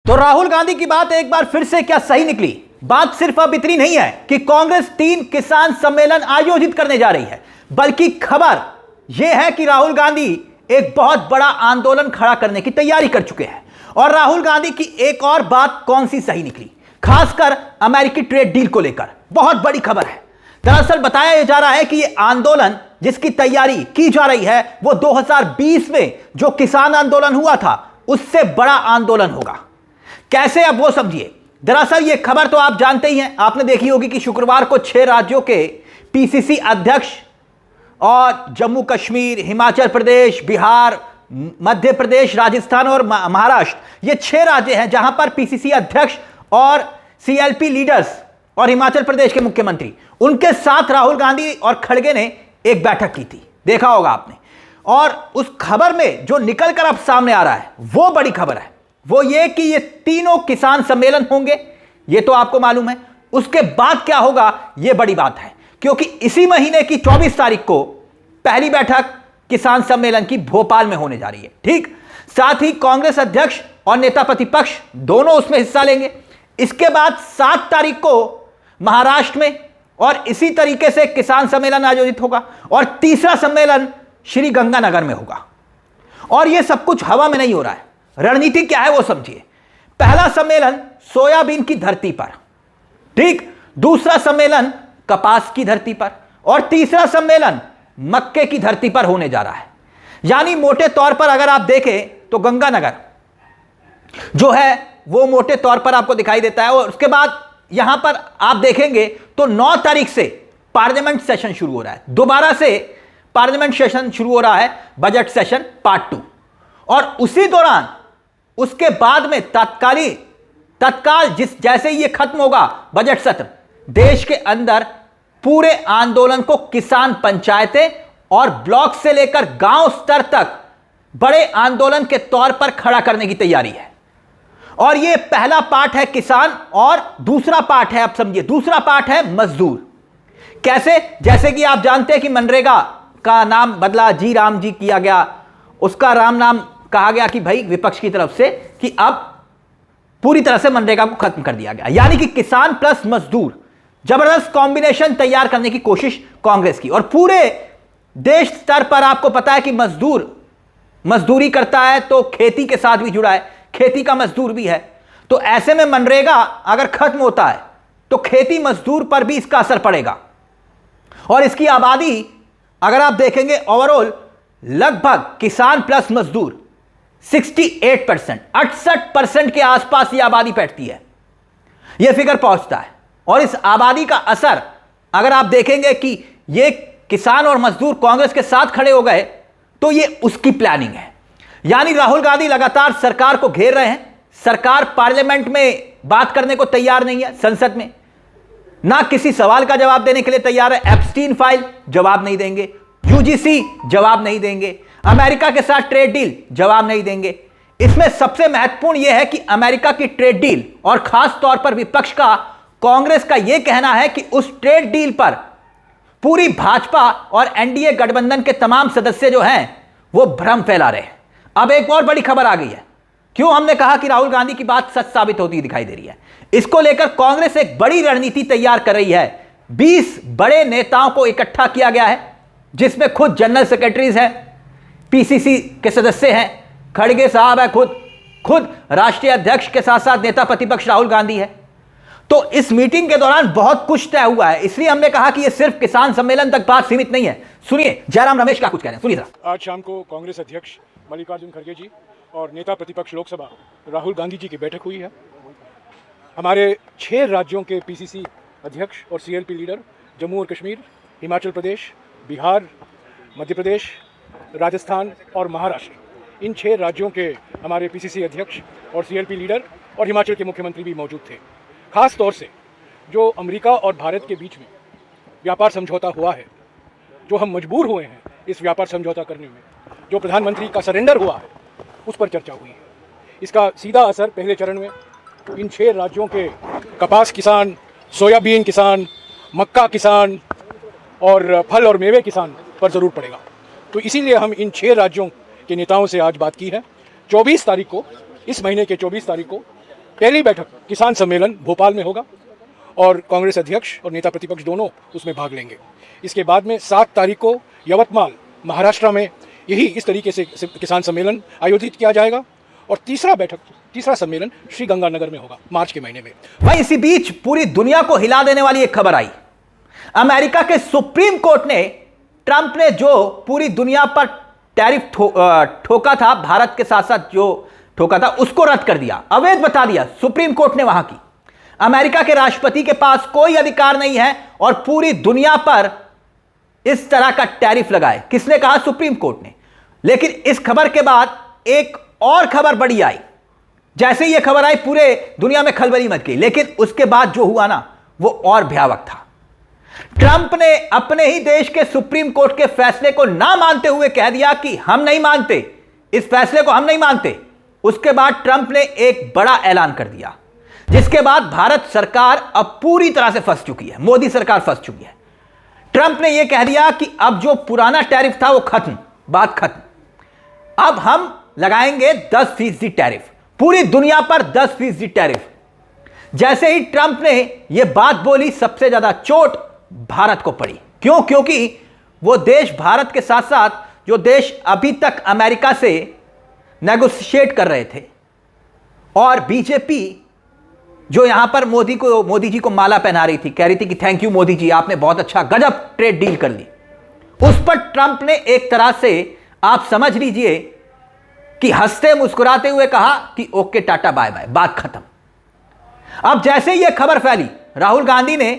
तो राहुल गांधी की बात एक बार फिर से क्या सही निकली? बात सिर्फ अब इतनी नहीं है कि कांग्रेस 3 किसान सम्मेलन आयोजित करने जा रही है, बल्कि खबर यह है कि राहुल गांधी एक बहुत बड़ा आंदोलन खड़ा करने की तैयारी कर चुके हैं। और राहुल गांधी की एक और बात कौन सी सही निकली, खासकर अमेरिकी ट्रेड डील को लेकर बहुत बड़ी खबर है। दरअसल बताया जा रहा है कि यह आंदोलन जिसकी तैयारी की जा रही है वो 2020 में जो किसान आंदोलन हुआ था उससे बड़ा आंदोलन होगा। कैसे, अब वो समझिए। दरअसल ये खबर तो आप जानते ही हैं, आपने देखी होगी कि शुक्रवार को 6 राज्यों के पीसीसी अध्यक्ष और जम्मू कश्मीर, हिमाचल प्रदेश, बिहार, मध्य प्रदेश, राजस्थान और महाराष्ट्र, ये 6 राज्य हैं जहां पर पीसीसी अध्यक्ष और सीएलपी लीडर्स और हिमाचल प्रदेश के मुख्यमंत्री, उनके साथ राहुल गांधी और खड़गे ने एक बैठक की थी, देखा होगा आपने। और उस खबर में जो निकलकर अब सामने आ रहा है वो बड़ी खबर है, वो ये कि ये तीनों किसान सम्मेलन होंगे, ये तो आपको मालूम है। उसके बाद क्या होगा ये बड़ी बात है, क्योंकि इसी महीने की 24 तारीख को पहली बैठक किसान सम्मेलन की भोपाल में होने जा रही है। ठीक, साथ ही कांग्रेस अध्यक्ष और नेता प्रतिपक्ष दोनों उसमें हिस्सा लेंगे। इसके बाद 7 तारीख को महाराष्ट्र में और इसी तरीके से किसान सम्मेलन आयोजित होगा और तीसरा सम्मेलन श्री गंगानगर में होगा। और यह सब कुछ हवा में नहीं हो रहा है, रणनीति क्या है वो समझिए। पहला सम्मेलन सोयाबीन की धरती पर, ठीक, दूसरा सम्मेलन कपास की धरती पर और तीसरा सम्मेलन मक्के की धरती पर होने जा रहा है। यानी मोटे तौर पर अगर आप देखें तो गंगानगर जो है वो मोटे तौर पर आपको दिखाई देता है। और उसके बाद यहां पर आप देखेंगे तो 9 तारीख से पार्लियामेंट सेशन शुरू हो रहा है, दोबारा से पार्लियामेंट सेशन शुरू हो रहा है, बजट सेशन पार्ट 2। और उसी दौरान उसके बाद में तत्काल जैसे ही ये खत्म होगा बजट सत्र, देश के अंदर पूरे आंदोलन को किसान पंचायतें और ब्लॉक से लेकर गांव स्तर तक बड़े आंदोलन के तौर पर खड़ा करने की तैयारी है। और ये पहला पार्ट है किसान और दूसरा पार्ट है, आप समझिए, दूसरा पार्ट है मजदूर। कैसे? जैसे कि आप जानते हैं कि मनरेगा का नाम बदला, जी राम जी किया गया, उसका राम नाम कहा गया कि भाई विपक्ष की तरफ से कि अब पूरी तरह से मनरेगा को खत्म कर दिया गया। यानी कि किसान प्लस मजदूर, जबरदस्त कॉम्बिनेशन तैयार करने की कोशिश कांग्रेस की। और पूरे देश स्तर पर आपको पता है कि मजदूरी करता है तो खेती के साथ भी जुड़ा है, खेती का मजदूर भी है। तो ऐसे में मनरेगा अगर खत्म होता है तो खेती मजदूर पर भी इसका असर पड़ेगा। और इसकी आबादी अगर आप देखेंगे ओवरऑल लगभग किसान प्लस मजदूर 68%, 68% के आसपास यह आबादी बैठती है, यह फिगर पहुंचता है। और इस आबादी का असर अगर आप देखेंगे कि ये किसान और मजदूर कांग्रेस के साथ खड़े हो गए तो ये उसकी प्लानिंग है। यानी राहुल गांधी लगातार सरकार को घेर रहे हैं। सरकार पार्लियामेंट में बात करने को तैयार नहीं है, संसद में ना किसी सवाल का जवाब देने के लिए तैयार है। एप्स्टीन फाइल जवाब नहीं देंगे, यूजीसी जवाब नहीं देंगे, अमेरिका के साथ ट्रेड डील जवाब नहीं देंगे। इसमें सबसे महत्वपूर्ण यह है कि अमेरिका की ट्रेड डील और खास तौर पर विपक्ष का, कांग्रेस का यह कहना है कि उस ट्रेड डील पर पूरी भाजपा और एनडीए गठबंधन के तमाम सदस्य जो हैं वो भ्रम फैला रहे हैं। अब एक और बड़ी खबर आ गई है। क्यों हमने कहा कि राहुल गांधी की बात सच साबित होती दिखाई दे रही है? इसको लेकर कांग्रेस एक बड़ी रणनीति तैयार कर रही है। 20 बड़े नेताओं को इकट्ठा किया गया है, जिसमें खुद जनरल सेक्रेटरीज हैं, पीसीसी के सदस्य हैं, खड़गे साहब है, खुद राष्ट्रीय अध्यक्ष के साथ साथ नेता प्रतिपक्ष राहुल गांधी है। तो इस मीटिंग के दौरान बहुत कुछ तय हुआ है, इसलिए हमने कहा कि यह सिर्फ किसान सम्मेलन तक बात सीमित नहीं है। सुनिए जयराम रमेश क्या कुछ कह रहे हैं, सुनिए जरा। आज शाम को कांग्रेस अध्यक्ष मल्लिकार्जुन खड़गे जी और नेता प्रतिपक्ष लोकसभा राहुल गांधी जी की बैठक हुई है। हमारे 6 राज्यों के पीसीसी अध्यक्ष और सीएलपी लीडर, जम्मू और कश्मीर, हिमाचल प्रदेश, बिहार, मध्य प्रदेश, राजस्थान और महाराष्ट्र, इन 6 राज्यों के हमारे पीसीसी अध्यक्ष और सीएलपी लीडर और हिमाचल के मुख्यमंत्री भी मौजूद थे। खास तौर से जो अमेरिका और भारत के बीच में व्यापार समझौता हुआ है, जो हम मजबूर हुए हैं इस व्यापार समझौता करने में, जो प्रधानमंत्री का सरेंडर हुआ है, उस पर चर्चा हुई है। इसका सीधा असर पहले चरण में इन 6 राज्यों के कपास किसान, सोयाबीन किसान, मक्का किसान और फल और मेवे किसान पर ज़रूर पड़ेगा। तो इसीलिए हम इन 6 राज्यों के नेताओं से आज बात की है। 24 तारीख को, इस महीने के 24 तारीख को पहली बैठक किसान सम्मेलन भोपाल में होगा और कांग्रेस अध्यक्ष और नेता प्रतिपक्ष दोनों उसमें भाग लेंगे। इसके बाद में 7 तारीख को यवतमाल महाराष्ट्र में यही इस तरीके से किसान सम्मेलन आयोजित किया जाएगा और तीसरा सम्मेलन श्री गंगानगर में होगा मार्च के महीने में। भाई इसी बीच पूरी दुनिया को हिला देने वाली एक खबर आई। अमेरिका के सुप्रीम कोर्ट ने ट्रंप ने जो पूरी दुनिया पर टैरिफ ठोका था, भारत के साथ साथ जो ठोका था, उसको रद्द कर दिया, अवैध बता दिया सुप्रीम कोर्ट ने। वहां की अमेरिका के राष्ट्रपति के पास कोई अधिकार नहीं है और पूरी दुनिया पर इस तरह का टैरिफ लगाए। किसने कहा? सुप्रीम कोर्ट ने। लेकिन इस खबर के बाद एक और खबर बड़ी आई। जैसे ही यह खबर आई पूरे दुनिया में खलबली मच गई। लेकिन उसके बाद जो हुआ ना, वो और भयावह था। ट्रंप ने अपने ही देश के सुप्रीम कोर्ट के फैसले को ना मानते हुए कह दिया कि हम नहीं मानते, इस फैसले को हम नहीं मानते। उसके बाद ट्रंप ने एक बड़ा ऐलान कर दिया, जिसके बाद भारत सरकार अब पूरी तरह से फंस चुकी है, मोदी सरकार फंस चुकी है। ट्रंप ने यह कह दिया कि अब जो पुराना टैरिफ था वो खत्म, बात खत्म। अब हम लगाएंगे 10% टैरिफ, पूरी दुनिया पर 10% टैरिफ। जैसे ही ट्रंप ने यह बात बोली, सबसे ज्यादा चोट भारत को पड़ी। क्यों? क्योंकि वो देश, भारत के साथ साथ जो देश अभी तक अमेरिका से नेगोशिएट कर रहे थे, और बीजेपी जो यहां पर मोदी जी को माला पहना रही थी, कह रही थी कि थैंक यू मोदी जी, आपने बहुत अच्छा गजब ट्रेड डील कर ली, उस पर ट्रंप ने एक तरह से, आप समझ लीजिए कि हंसते मुस्कुराते हुए कहा कि ओके टाटा बाय बाय, बात खत्म। अब जैसे ही यह खबर फैली, राहुल गांधी ने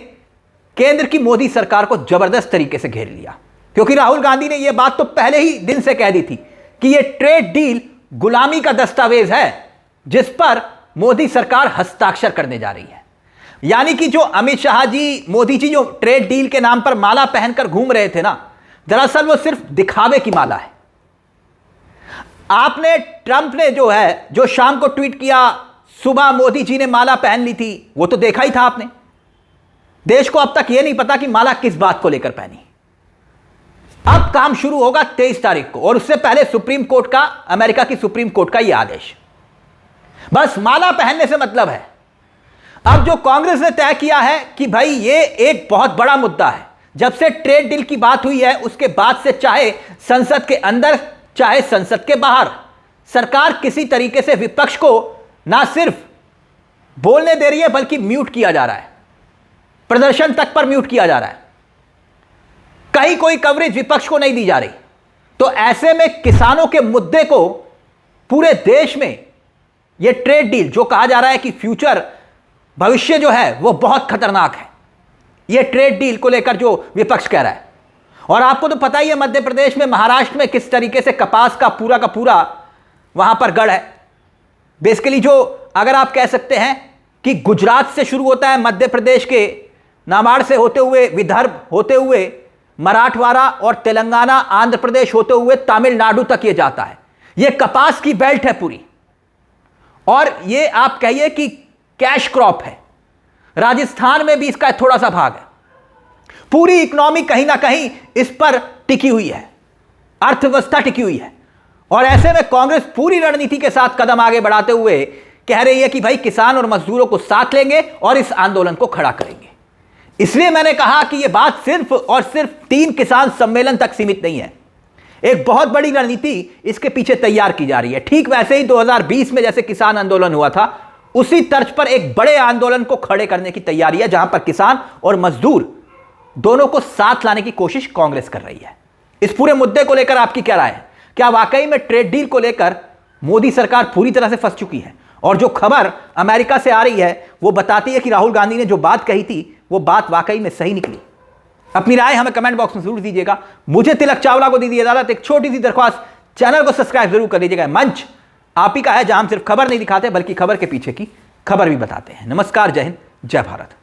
केंद्र की मोदी सरकार को जबरदस्त तरीके से घेर लिया। क्योंकि राहुल गांधी ने यह बात तो पहले ही दिन से कह दी थी कि यह ट्रेड डील गुलामी का दस्तावेज है, जिस पर मोदी सरकार हस्ताक्षर करने जा रही है। यानी कि जो अमित शाह जी, मोदी जी जो ट्रेड डील के नाम पर माला पहनकर घूम रहे थे ना, दरअसल वो सिर्फ दिखावे की माला है। आपने, ट्रंप ने जो शाम को ट्वीट किया, सुबह मोदी जी ने माला पहन ली थी, वो तो देखा ही था आपने। देश को अब तक यह नहीं पता कि माला किस बात को लेकर पहनी। अब काम शुरू होगा 23 तारीख को, और उससे पहले सुप्रीम कोर्ट का, अमेरिका की सुप्रीम कोर्ट का यह आदेश। बस माला पहनने से मतलब है। अब जो कांग्रेस ने तय किया है कि भाई ये एक बहुत बड़ा मुद्दा है। जब से ट्रेड डील की बात हुई है, उसके बाद से चाहे संसद के अंदर चाहे संसद के बाहर, सरकार किसी तरीके से विपक्ष को ना सिर्फ बोलने दे रही है, बल्कि म्यूट किया जा रहा है, प्रदर्शन तक पर म्यूट किया जा रहा है। कहीं कोई कवरेज विपक्ष को नहीं दी जा रही। तो ऐसे में किसानों के मुद्दे को पूरे देश में, यह ट्रेड डील जो कहा जा रहा है कि फ्यूचर, भविष्य जो है वो बहुत खतरनाक है, यह ट्रेड डील को लेकर जो विपक्ष कह रहा है। और आपको तो पता ही है मध्य प्रदेश में, महाराष्ट्र में किस तरीके से कपास का पूरा वहां पर गढ़ है। बेसिकली जो, अगर आप कह सकते हैं कि गुजरात से शुरू होता है, मध्य प्रदेश के नाबार्ड से होते हुए, विदर्भ होते हुए, मराठवाड़ा और तेलंगाना, आंध्र प्रदेश होते हुए तमिलनाडु तक ये जाता है। ये कपास की बेल्ट है पूरी, और ये आप कहिए कि कैश क्रॉप है। राजस्थान में भी इसका थोड़ा सा भाग है। पूरी इकोनॉमी कहीं ना कहीं इस पर टिकी हुई है, अर्थव्यवस्था टिकी हुई है। और ऐसे में कांग्रेस पूरी रणनीति के साथ कदम आगे बढ़ाते हुए कह रही है कि भाई किसान और मजदूरों को साथ लेंगे और इस आंदोलन को खड़ा करेंगे। इसलिए मैंने कहा कि यह बात सिर्फ और सिर्फ 3 किसान सम्मेलन तक सीमित नहीं है। एक बहुत बड़ी रणनीति इसके पीछे तैयार की जा रही है। ठीक वैसे ही 2020 में जैसे किसान आंदोलन हुआ था, उसी तर्ज पर एक बड़े आंदोलन को खड़े करने की तैयारी है, जहां पर किसान और मजदूर दोनों को साथ लाने की कोशिश कांग्रेस कर रही है। इस पूरे मुद्दे को लेकर आपकी क्या राय है? क्या वाकई में ट्रेड डील को लेकर मोदी सरकार पूरी तरह से फंस चुकी है? और जो खबर अमेरिका से आ रही है वो बताती है कि राहुल गांधी ने जो बात कही थी वो बात वाकई में सही निकली। अपनी राय हमें कमेंट बॉक्स में जरूर दीजिएगा। मुझे तिलक चावला को दीजिए इजाजत। एक छोटी सी दरख्वास्त, चैनल को सब्सक्राइब जरूर कर लीजिएगा। मंच आप ही का है, जहां हम सिर्फ खबर नहीं दिखाते बल्कि खबर के पीछे की खबर भी बताते हैं। नमस्कार, जय हिंद, जय भारत।